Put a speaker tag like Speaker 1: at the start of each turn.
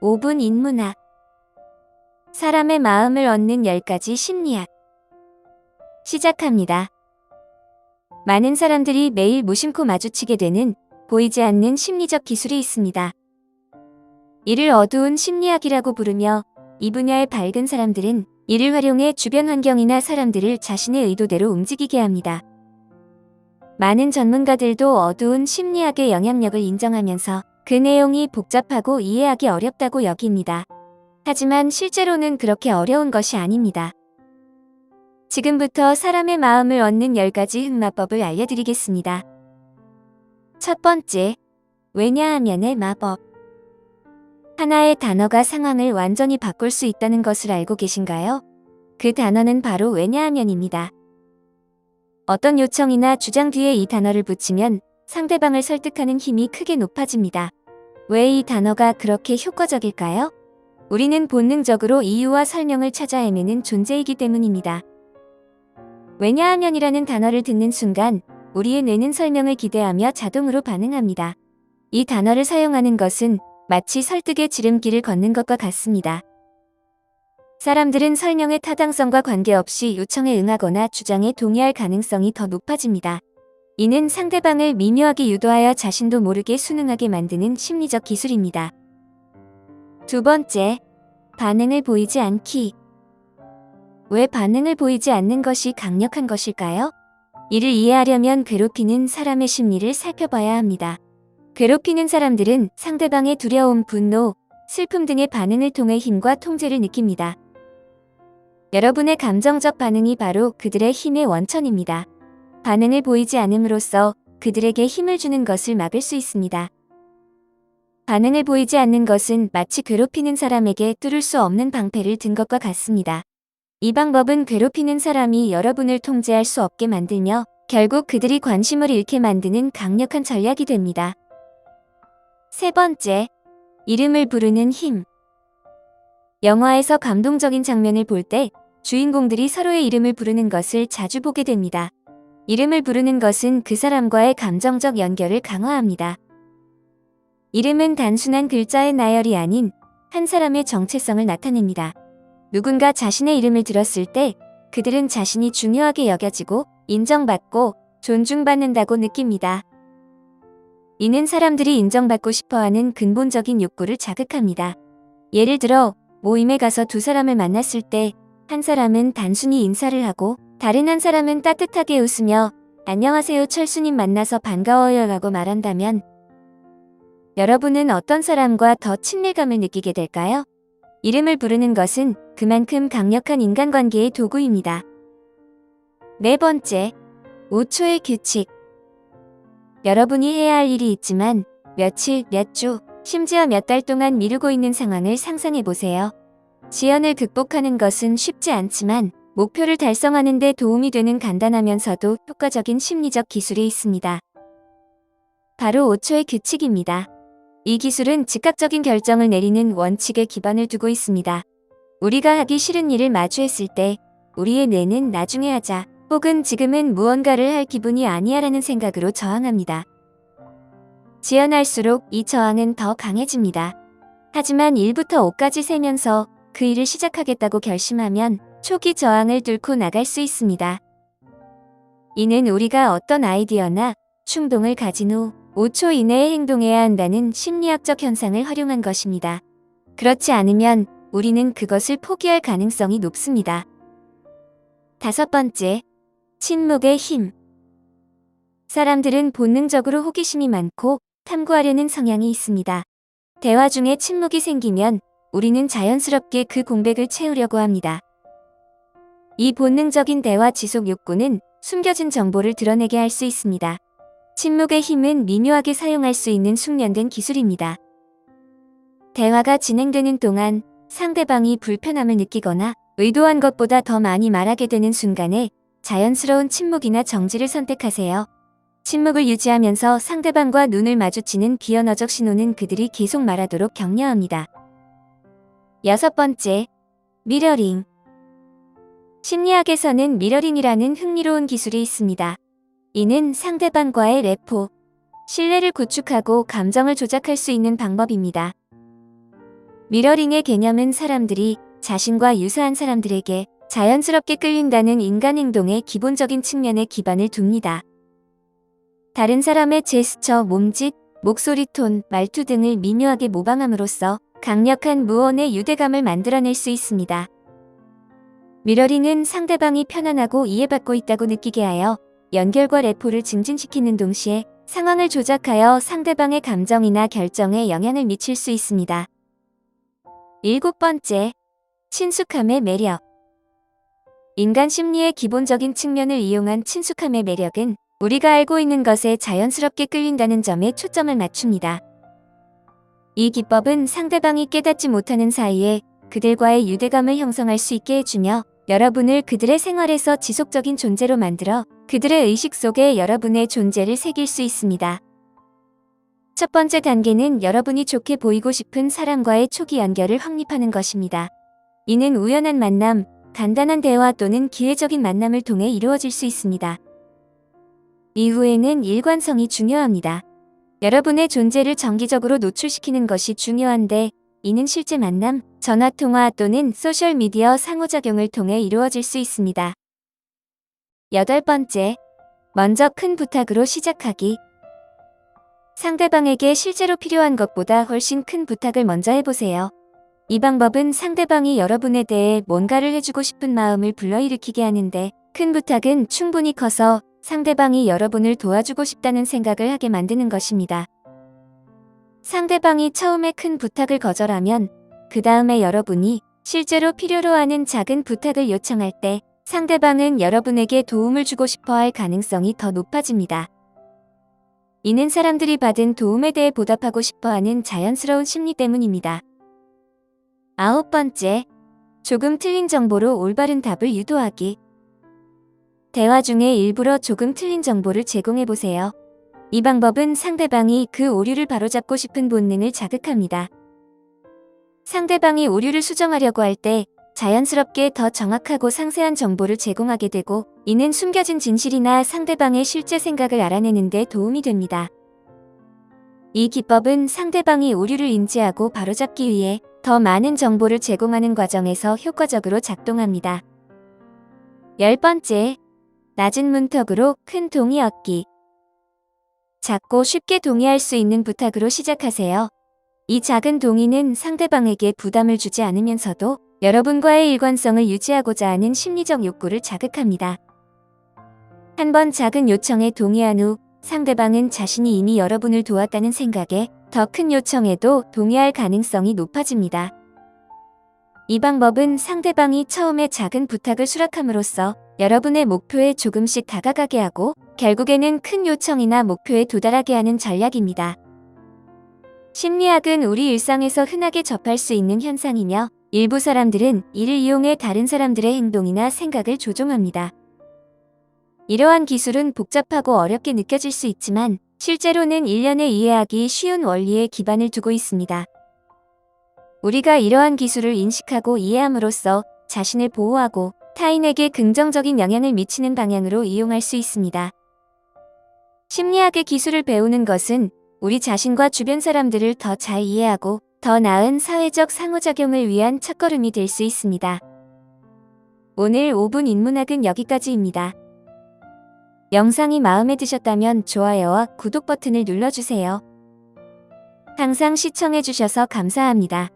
Speaker 1: 5분 인문학. 사람의 마음을 얻는 10가지 심리학. 시작합니다. 많은 사람들이 매일 무심코 마주치게 되는 보이지 않는 심리적 기술이 있습니다. 이를 어두운 심리학이라고 부르며 이 분야의 밝은 사람들은 이를 활용해 주변 환경이나 사람들을 자신의 의도대로 움직이게 합니다. 많은 전문가들도 어두운 심리학의 영향력을 인정하면서 그 내용이 복잡하고 이해하기 어렵다고 여깁니다. 하지만 실제로는 그렇게 어려운 것이 아닙니다. 지금부터 사람의 마음을 얻는 10가지 흑마법을 알려드리겠습니다. 첫 번째, 왜냐하면의 마법. 하나의 단어가 상황을 완전히 바꿀 수 있다는 것을 알고 계신가요? 그 단어는 바로 왜냐하면입니다. 어떤 요청이나 주장 뒤에 이 단어를 붙이면 상대방을 설득하는 힘이 크게 높아집니다. 왜 이 단어가 그렇게 효과적일까요? 우리는 본능적으로 이유와 설명을 찾아 헤매는 존재이기 때문입니다. 왜냐하면이라는 단어를 듣는 순간 우리의 뇌는 설명을 기대하며 자동으로 반응합니다. 이 단어를 사용하는 것은 마치 설득의 지름길을 걷는 것과 같습니다. 사람들은 설명의 타당성과 관계없이 요청에 응하거나 주장에 동의할 가능성이 더 높아집니다. 이는 상대방을 미묘하게 유도하여 자신도 모르게 순응하게 만드는 심리적 기술입니다. 두 번째, 반응을 보이지 않기. 왜 반응을 보이지 않는 것이 강력한 것일까요? 이를 이해하려면 괴롭히는 사람의 심리를 살펴봐야 합니다. 괴롭히는 사람들은 상대방의 두려움, 분노, 슬픔 등의 반응을 통해 힘과 통제를 느낍니다. 여러분의 감정적 반응이 바로 그들의 힘의 원천입니다. 반응을 보이지 않음으로써 그들에게 힘을 주는 것을 막을 수 있습니다. 반응을 보이지 않는 것은 마치 괴롭히는 사람에게 뚫을 수 없는 방패를 든 것과 같습니다. 이 방법은 괴롭히는 사람이 여러분을 통제할 수 없게 만들며 결국 그들이 관심을 잃게 만드는 강력한 전략이 됩니다. 세 번째, 이름을 부르는 힘. 영화에서 감동적인 장면을 볼 때 주인공들이 서로의 이름을 부르는 것을 자주 보게 됩니다. 이름을 부르는 것은 그 사람과의 감정적 연결을 강화합니다. 이름은 단순한 글자의 나열이 아닌 한 사람의 정체성을 나타냅니다. 누군가 자신의 이름을 들었을 때 그들은 자신이 중요하게 여겨지고 인정받고 존중받는다고 느낍니다. 이는 사람들이 인정받고 싶어하는 근본적인 욕구를 자극합니다. 예를 들어 모임에 가서 두 사람을 만났을 때 한 사람은 단순히 인사를 하고 다른 한 사람은 따뜻하게 웃으며 안녕하세요 철수님 만나서 반가워요 라고 말한다면 여러분은 어떤 사람과 더 친밀감을 느끼게 될까요? 이름을 부르는 것은 그만큼 강력한 인간관계의 도구입니다. 네 번째, 5초의 규칙. 여러분이 해야 할 일이 있지만 며칠, 몇 주, 심지어 몇 달 동안 미루고 있는 상황을 상상해 보세요. 지연을 극복하는 것은 쉽지 않지만 목표를 달성하는 데 도움이 되는 간단하면서도 효과적인 심리적 기술이 있습니다. 바로 5초의 규칙입니다. 이 기술은 즉각적인 결정을 내리는 원칙에 기반을 두고 있습니다. 우리가 하기 싫은 일을 마주했을 때 우리의 뇌는 나중에 하자 혹은 지금은 무언가를 할 기분이 아니야라는 생각으로 저항합니다. 지연할수록 이 저항은 더 강해집니다. 하지만 1부터 5까지 세면서 그 일을 시작하겠다고 결심하면 초기 저항을 뚫고 나갈 수 있습니다. 이는 우리가 어떤 아이디어나 충동을 가진 후 5초 이내에 행동해야 한다는 심리학적 현상을 활용한 것입니다. 그렇지 않으면 우리는 그것을 포기할 가능성이 높습니다. 다섯 번째, 침묵의 힘. 사람들은 본능적으로 호기심이 많고 탐구하려는 성향이 있습니다. 대화 중에 침묵이 생기면 우리는 자연스럽게 그 공백을 채우려고 합니다. 이 본능적인 대화 지속 욕구는 숨겨진 정보를 드러내게 할 수 있습니다. 침묵의 힘은 미묘하게 사용할 수 있는 숙련된 기술입니다. 대화가 진행되는 동안 상대방이 불편함을 느끼거나 의도한 것보다 더 많이 말하게 되는 순간에 자연스러운 침묵이나 정지를 선택하세요. 침묵을 유지하면서 상대방과 눈을 마주치는 비언어적 신호는 그들이 계속 말하도록 격려합니다. 여섯 번째, 미러링. 심리학에서는 미러링이라는 흥미로운 기술이 있습니다. 이는 상대방과의 레포, 신뢰를 구축하고 감정을 조작할 수 있는 방법입니다. 미러링의 개념은 사람들이 자신과 유사한 사람들에게 자연스럽게 끌린다는 인간 행동의 기본적인 측면에 기반을 둡니다. 다른 사람의 제스처, 몸짓, 목소리 톤, 말투 등을 미묘하게 모방함으로써 강력한 무언의 유대감을 만들어낼 수 있습니다. 미러링은 상대방이 편안하고 이해받고 있다고 느끼게 하여 연결과 래포를 증진시키는 동시에 상황을 조작하여 상대방의 감정이나 결정에 영향을 미칠 수 있습니다. 7번째, 친숙함의 매력. 인간 심리의 기본적인 측면을 이용한 친숙함의 매력은 우리가 알고 있는 것에 자연스럽게 끌린다는 점에 초점을 맞춥니다. 이 기법은 상대방이 깨닫지 못하는 사이에 그들과의 유대감을 형성할 수 있게 해주며 여러분을 그들의 생활에서 지속적인 존재로 만들어 그들의 의식 속에 여러분의 존재를 새길 수 있습니다. 첫 번째 단계는 여러분이 좋게 보이고 싶은 사람과의 초기 연결을 확립하는 것입니다. 이는 우연한 만남, 간단한 대화 또는 기회적인 만남을 통해 이루어질 수 있습니다. 이후에는 일관성이 중요합니다. 여러분의 존재를 정기적으로 노출시키는 것이 중요한데 이는 실제 만남, 전화통화 또는 소셜미디어 상호작용을 통해 이루어질 수 있습니다. 8번째, 먼저 큰 부탁으로 시작하기. 상대방에게 실제로 필요한 것보다 훨씬 큰 부탁을 먼저 해보세요. 이 방법은 상대방이 여러분에 대해 뭔가를 해주고 싶은 마음을 불러일으키게 하는데 큰 부탁은 충분히 커서 상대방이 여러분을 도와주고 싶다는 생각을 하게 만드는 것입니다. 상대방이 처음에 큰 부탁을 거절하면 그 다음에 여러분이 실제로 필요로 하는 작은 부탁을 요청할 때 상대방은 여러분에게 도움을 주고 싶어 할 가능성이 더 높아집니다. 이는 사람들이 받은 도움에 대해 보답하고 싶어 하는 자연스러운 심리 때문입니다. 9번째, 조금 틀린 정보로 올바른 답을 유도하기. 대화 중에 일부러 조금 틀린 정보를 제공해보세요. 이 방법은 상대방이 그 오류를 바로잡고 싶은 본능을 자극합니다. 상대방이 오류를 수정하려고 할 때 자연스럽게 더 정확하고 상세한 정보를 제공하게 되고 이는 숨겨진 진실이나 상대방의 실제 생각을 알아내는 데 도움이 됩니다. 이 기법은 상대방이 오류를 인지하고 바로잡기 위해 더 많은 정보를 제공하는 과정에서 효과적으로 작동합니다. 10번째, 낮은 문턱으로 큰 동의 얻기. 작고 쉽게 동의할 수 있는 부탁으로 시작하세요. 이 작은 동의는 상대방에게 부담을 주지 않으면서도 여러분과의 일관성을 유지하고자 하는 심리적 욕구를 자극합니다. 한 번 작은 요청에 동의한 후 상대방은 자신이 이미 여러분을 도왔다는 생각에 더 큰 요청에도 동의할 가능성이 높아집니다. 이 방법은 상대방이 처음에 작은 부탁을 수락함으로써 여러분의 목표에 조금씩 다가가게 하고 결국에는 큰 요청이나 목표에 도달하게 하는 전략입니다. 심리학은 우리 일상에서 흔하게 접할 수 있는 현상이며 일부 사람들은 이를 이용해 다른 사람들의 행동이나 생각을 조종합니다. 이러한 기술은 복잡하고 어렵게 느껴질 수 있지만 실제로는 일련의 이해하기 쉬운 원리에 기반을 두고 있습니다. 우리가 이러한 기술을 인식하고 이해함으로써 자신을 보호하고 타인에게 긍정적인 영향을 미치는 방향으로 이용할 수 있습니다. 심리학의 기술을 배우는 것은 우리 자신과 주변 사람들을 더 잘 이해하고 더 나은 사회적 상호작용을 위한 첫걸음이 될 수 있습니다. 오늘 5분 인문학은 여기까지입니다. 영상이 마음에 드셨다면 좋아요와 구독 버튼을 눌러주세요. 항상 시청해주셔서 감사합니다.